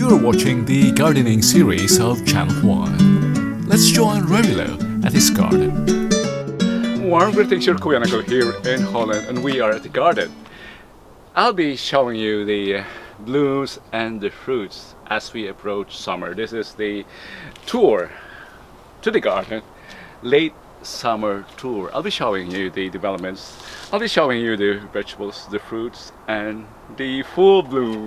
You're watching the gardening series of Channel 1. Let's join Romilo at his garden. Warm greetings, your Kuya Uncle here in Holland, and we are at the garden. I'll be showing you the blooms and the fruits as we approach summer. This is the tour to the garden, late summer tour. I'll be showing you the developments. I'll be showing you the vegetables, the fruits, and the full bloom.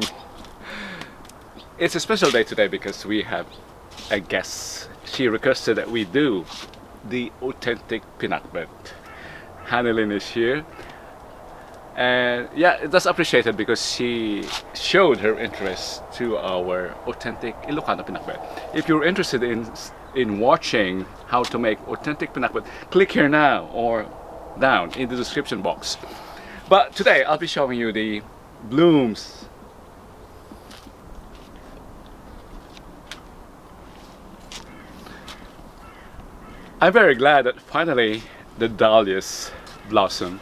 It's a special day today because we have a guest. She requested that we do the authentic pinakbet. Hannelyn is here, and yeah, that's appreciated because she showed her interest to our authentic Ilocano pinakbet. If you're interested in watching how to make authentic pinakbet, click here now or down in the description box. But today I'll be showing you the blooms. I'm very glad that finally the dahlias blossom.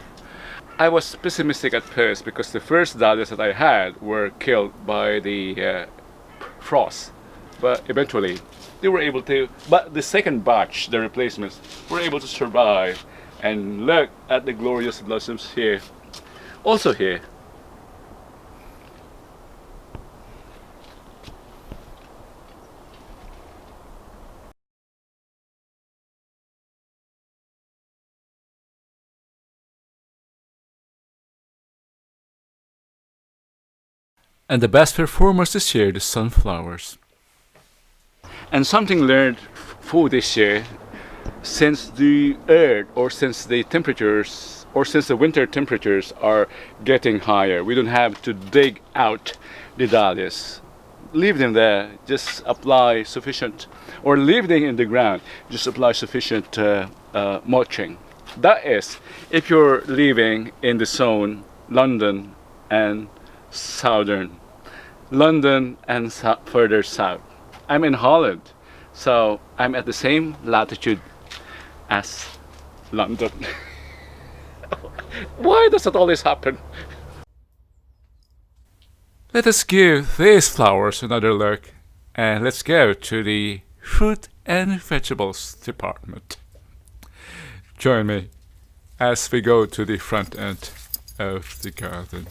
I was pessimistic at first because the first dahlias that I had were killed by the frost, but eventually they were able to. But the second batch, the replacements, were able to survive, and look at the glorious blossoms here. Also here. And the best performers this year, the sunflowers. And something learned for this year, since the earth or since the temperatures or since the winter temperatures are getting higher, we don't have to dig out the dahlias. Leave them there, just apply sufficient, or leave them in the ground, just apply sufficient mulching. That is, if you're living in the zone, London and southern London and further south. I'm in Holland, so I'm at the same latitude as London. Why does it always happen? Let us give these flowers another look, and let's go to the fruit and vegetables department. Join me as we go to the front end of the garden.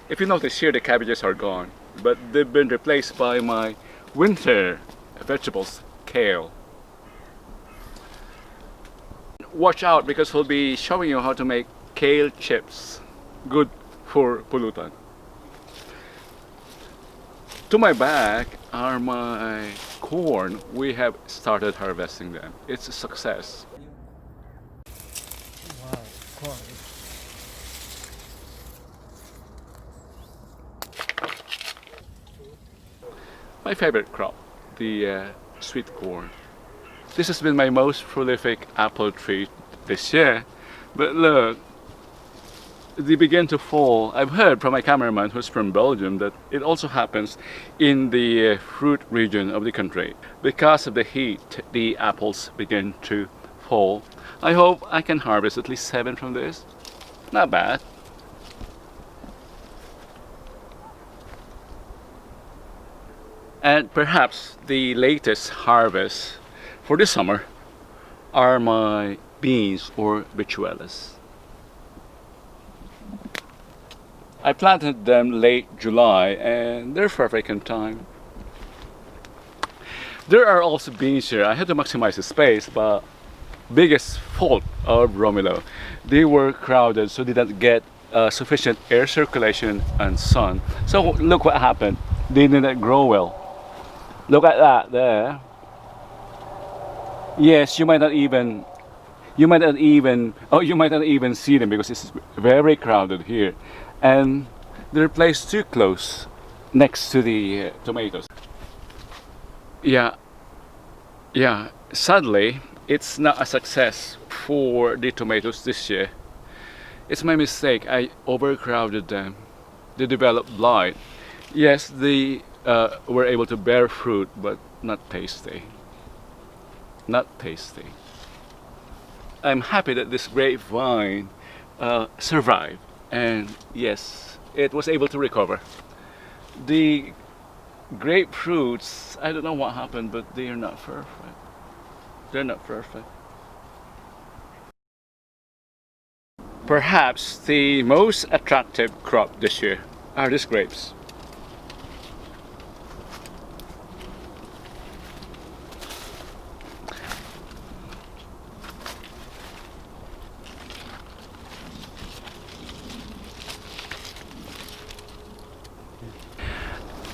If you notice here, the cabbages are gone, but they've been replaced by my winter vegetables, kale. Watch out because we'll be showing you how to make kale chips, good for pulutan. To my back are my corn. We have started harvesting them. It's a success. Wow, corn. My favorite crop, the sweet corn. This has been my most prolific apple tree this year, but look, they begin to fall. I've heard from my cameraman who's from Belgium that it also happens in the fruit region of the country. Because of the heat, the apples begin to fall. I hope I can harvest at least 7 from this. Not bad. And perhaps the latest harvest for this summer are my beans or bichuelas. I planted them late July and they're perfect in time. There are also beans here. I had to maximize the space, but biggest fault of Romilo, they were crowded, so they didn't get sufficient air circulation and sun. So look what happened. They didn't grow well. Look at that there. Yes, you might not even see them because it's very crowded here, and they're placed too close next to the tomatoes. Yeah. Sadly, it's not a success for the tomatoes this year. It's my mistake. I overcrowded them. They developed blight. Yes, they were able to bear fruit, but not tasty. Not tasty. I'm happy that this grapevine survived, and yes, it was able to recover. The grapefruits, I don't know what happened, but they are not perfect. They're not perfect. Perhaps the most attractive crop this year are these grapes.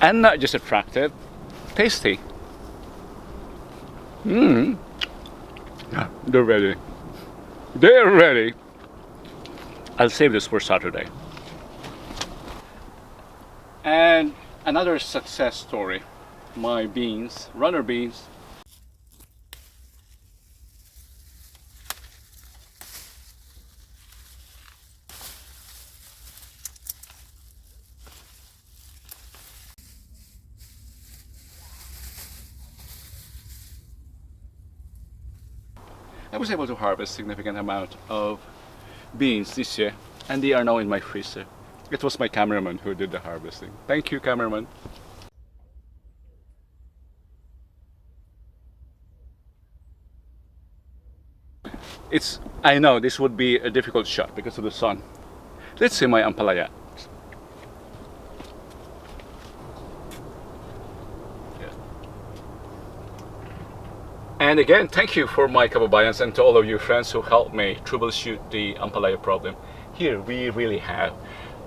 And not just attractive, tasty. Mmm. They're ready. They're ready. I'll save this for Saturday. And another success story. My beans, runner beans. I was able to harvest a significant amount of beans this year, and they are now in my freezer. It was my cameraman who did the harvesting. Thank you, cameraman. I know this would be a difficult shot because of the sun. Let's see my ampalaya. And again, thank you for my kababayans and to all of you friends who helped me troubleshoot the ampalaya problem. Here we really have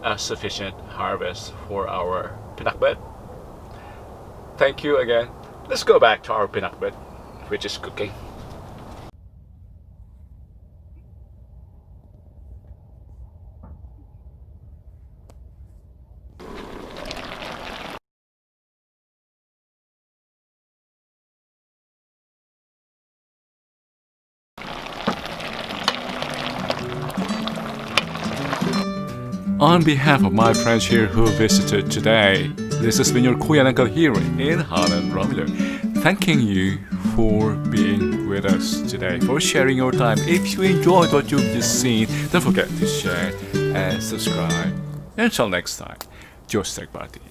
a sufficient harvest for our pinakbet. Thank you again. Let's go back to our pinakbet, which is cooking. On behalf of my friends here who visited today, this has been your Kuya Uncle here in Hannelyn, Romelu, thanking you for being with us today, for sharing your time. If you enjoyed what you've just seen, don't forget to share and subscribe. Until next time, Diyos Tagbati.